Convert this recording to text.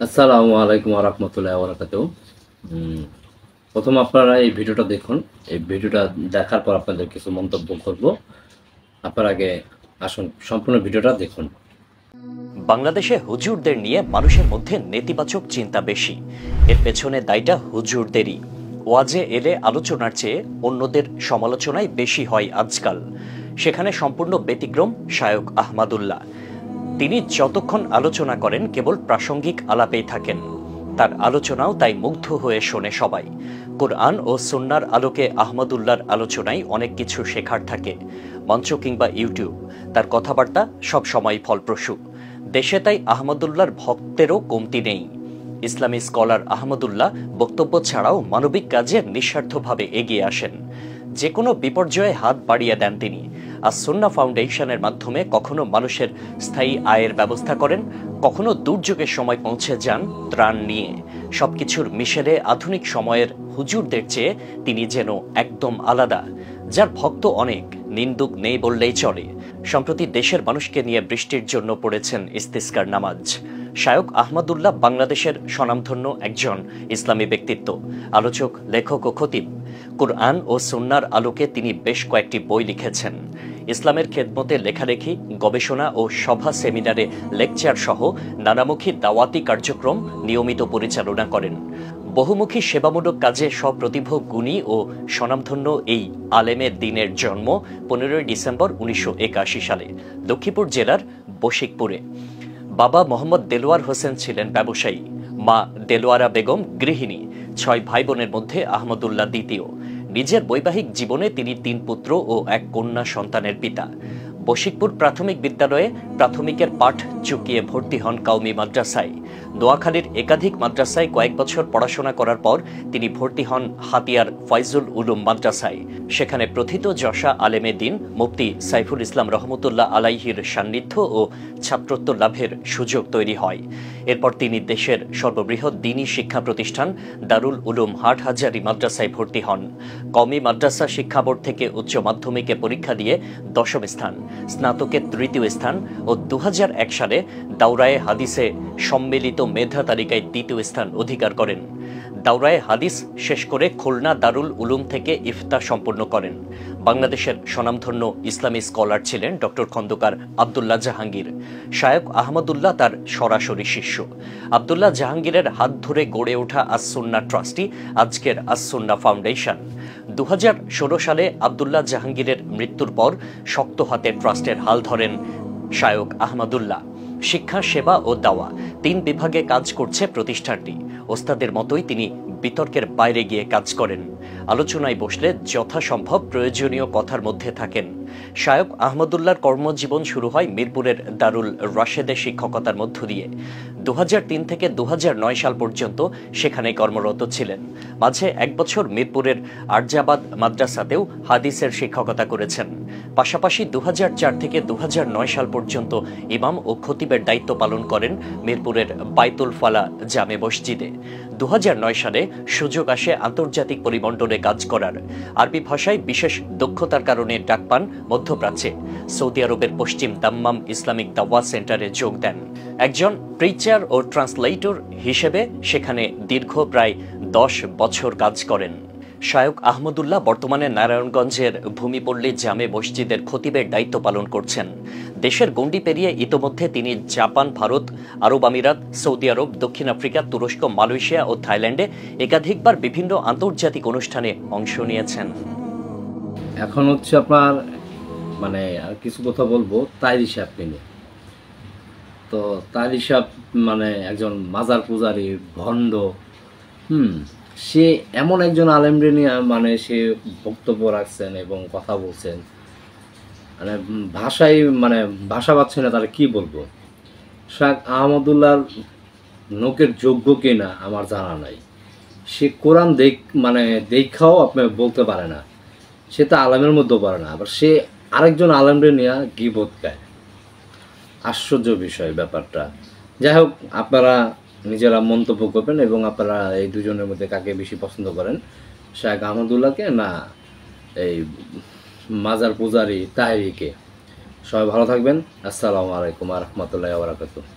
আসসালামু আলাইকুম ওয়া রাহমাতুল্লাহি ওয়া বারাকাতুহু। উম প্রথম আপনারা এই ভিডিওটা দেখুন। এই ভিডিওটা দেখার পর আপনাদের কিছু মন্তব্য করব। আপনার আগে আসুন সম্পূর্ণ ভিডিওটা দেখুন। বাংলাদেশে হুজুরদের নিয়ে মানুষের মধ্যে নেতিবাচক চিন্তা বেশি। এর পেছনে দায়টা হুজুরদেরই। ওয়াজে এলে আলোচনার চেয়ে অন্যদের সমালোচনাই বেশি হয় আজকাল। সেখানে সম্পূর্ণ ব্যতিক্রম শায়ক আহমাদুল্লাহ। তিনি যতক্ষণ আলোচনা করেন কেবল প্রাসঙ্গিক আলাপেই থাকেন। তার আলোচনাও তাই মুগ্ধ হয়ে শোনে সবাই। কোরআন ও সুন্নাহর আলোকে আহমদুল্লাহর আলোচনায় অনেক কিছু শেখার থাকে। মঞ্চ কিংবা ইউটিউব, তার কথাবার্তা সব সময় ফলপ্রসূ। দেশে তাই আহমদুল্লাহর ভক্তেরও কমতি নেই। ইসলামী স্কলার আহমদুল্লাহ বক্তব্য ছাড়াও মানবিক কাজে নিঃস্বার্থভাবে এগিয়ে আসেন। যে কোনো বিপর্যয়ে হাত বাড়িয়ে দেন তিনি। আর সুন্নাহ ফাউন্ডেশনের মাধ্যমে কখনো মানুষের স্থায়ী আয়ের ব্যবস্থা করেন, কখনো দুর্যোগের সময় পৌঁছে যান ত্রাণ নিয়ে। সবকিছুর মিশেলে আধুনিক সময়ের হুজুরদের চেয়ে তিনি যেন একদম আলাদা, যার ভক্ত অনেক, নিন্দুক নেই বললেই চলে। সম্প্রতি দেশের মানুষকে নিয়ে বৃষ্টির জন্য পড়েছেন ইস্তিসকার নামাজ। শায়ক আহমদুল্লাহ বাংলাদেশের স্বনামধন্য একজন ইসলামী ব্যক্তিত্ব, আলোচক, লেখক ও খতিব। কুরআন ও সুন্নাহর আলোকে তিনি বেশ কয়েকটি বই লিখেছেন। ইসলামের খেদমতে লেখালেখি, গবেষণা ও সভা সেমিনারে লেকচার সহ নানামুখী দাওয়াতি কার্যক্রম নিয়মিত পরিচালনা করেন। বহুমুখী সেবামূলক কাজে সপ্রতিভ গুণী ও স্বনামধন্য এই আলেমের দিনের জন্ম 15 ডিসেম্বর 1981 সালে লক্ষ্মীপুর জেলার বশিকপুরে। বাবা মোহাম্মদ দেলোয়ার হোসেন ছিলেন ব্যবসায়ী, মা দেলোয়ারা বেগম গৃহিণী। 6 ভাই বোনের মধ্যে আহমদুল্লাহ দ্বিতীয়। নিজের বৈবাহিক জীবনে তিনি 3 পুত্র ও 1 কন্যা সন্তানের পিতা। বশিকপুর প্রাথমিক বিদ্যালয়ে প্রাথমিকের পাঠ চুকিয়ে ভর্তি হন কওমি মাদ্রাসায়। নোয়াখালীর একাধিক মাদ্রাসায় কয়েক বছর পড়াশোনা করার পর তিনি ভর্তি হন হাতিয়ার ফয়জুল উলুম মাদ্রাসায়। সেখানে প্রথিত যশা আলেমে দিন মুফতি সাইফুল ইসলাম রহমতুল্লাহ আলাইহির সান্নিধ্য ও ছাত্রত্ব লাভের সুযোগ তৈরি হয়। এরপর তিনি দেশের সর্ববৃহৎ দ্বীনী শিক্ষা প্রতিষ্ঠান দারুল উলুম হাটহাজারী মাদ্রাসায় ভর্তি হন। কওমি মাদ্রাসা শিক্ষা বোর্ড থেকে উচ্চ মাধ্যমিকে পরীক্ষা দিয়ে 10ম স্থান, স্নাতকে 3য় স্থান ও 2001 সালে দাওরায়ে হাদিসে সম্মিলিত মেধা তালিকায় 2য় স্থান অধিকার করেন। দাওরায়ে হাদিস শেষ করে খুলনা দারুল উলুম থেকে ইফতা সম্পন্ন করেন। বাংলাদেশের স্বনামধন্য ইসলামী স্কলার ছিলেন ডক্টর খন্দকার আব্দুল্লাহ জাহাঙ্গীর। শায়ক আহমদুল্লাহ তার সরাসরি শিষ্য। আব্দুল্লাহ জাহাঙ্গীরের হাত ধরে গড়ে ওঠা আস-সুন্নাহ ট্রাস্টি আজকের আস-সুন্নাহ ফাউন্ডেশন। 2016 সালে আব্দুল্লাহ জাহাঙ্গীরের মৃত্যুর পর শক্ত হাতে ট্রাস্টের হাল ধরেন শায়ক আহমদুল্লাহ। শিক্ষা, সেবা ও দাওয়া 3 বিভাগে কাজ করছে প্রতিষ্ঠানটি। ওস্তাদের মতোই তিনি বিতর্কের বাইরে গিয়ে কাজ করেন। আলোচনায় বসলে যথাসম্ভব প্রয়োজনীয় কথার মধ্যে থাকেন। শায়ক আহমদুল্লাহর কর্মজীবন শুরু হয় মিরপুরের দারুল রাশেদে শিক্ষকতার মধ্য দিয়ে। 2003 থেকে 2009 সাল পর্যন্ত সেখানে কর্মরত ছিলেন। মাঝে 1 বছর মিরপুরের আরজাবাদ মাদ্রাসাতেও হাদিসের শিক্ষকতা করেছেন। পাশাপাশি 2004 থেকে 2009 সাল পর্যন্ত ইমাম ও খতিবের দায়িত্ব পালন করেন মিরপুরের বাইতুল ফালা জামে মসজিদে। 2009 সালে সুযোগ আসে আন্তর্জাতিক পরিমণ্ডলে কাজ করার। আরবি ভাষায় বিশেষ দক্ষতার কারণে ডাক পান মধ্যপ্রাচ্যে। সৌদি আরবের পশ্চিম দাম্মাম ইসলামিক দাওয়া সেন্টারে যোগ দেন। একজন প্রিচার ও ট্রান্সলেটর হিসেবে সেখানে দীর্ঘ প্রায় 10 বছর কাজ করেন। শায়ক আহমদুল্লাহ বর্তমানে নারায়ণগঞ্জের ভূমিপল্লী জামে মসজিদের খতিবের দায়িত্ব পালন করছেন। দেশের গণ্ডি পেরিয়ে ইতোমধ্যে তিনি জাপান, ভারত, আরব আমিরাত, সৌদি আরব, দক্ষিণ আফ্রিকা, তুরস্ক, মালয়েশিয়া ও থাইল্যান্ডে একাধিকবার বিভিন্ন আন্তর্জাতিক অনুষ্ঠানে অংশ নিয়েছেন। এখন হচ্ছে আপনার আর কিছু কথা বলবো তাইরি সাহেবকে নিয়ে। তো তাইরি সাহেব একজন মাজার পূজারী, ভণ্ড। সে এমন একজন আলেমরে নিয়ে সে বক্তব্য রাখছেন এবং কথা বলছেন, ভাষায় ভাষা পাচ্ছে না, তারা কি বলবো। শায়খ আহমদুল্লাহর নোকের যোগ্য কিনা আমার জানা নাই। সে কোরআন দেখাও আপনি বলতে পারে না, সে তো আলেমের মধ্যেও পারে না, আবার সে আরেকজন আলেমরে নিয়ে গীবত গায়। আশ্চর্য বিষয় ব্যাপারটা। যাই হোক, আপনারা নিজেরা মন্তব্য করবেন এবং আপনারা এই দুজনের মধ্যে কাকে বেশি পছন্দ করেন, শায়খ আহমদুল্লাহকে না এই মাজার পূজারী তাহেরিকে। সবাই ভালো থাকবেন। আসসালামু আলাইকুম ওয়া রাহমাতুল্লাহি ওয়া বারাকাতুহু।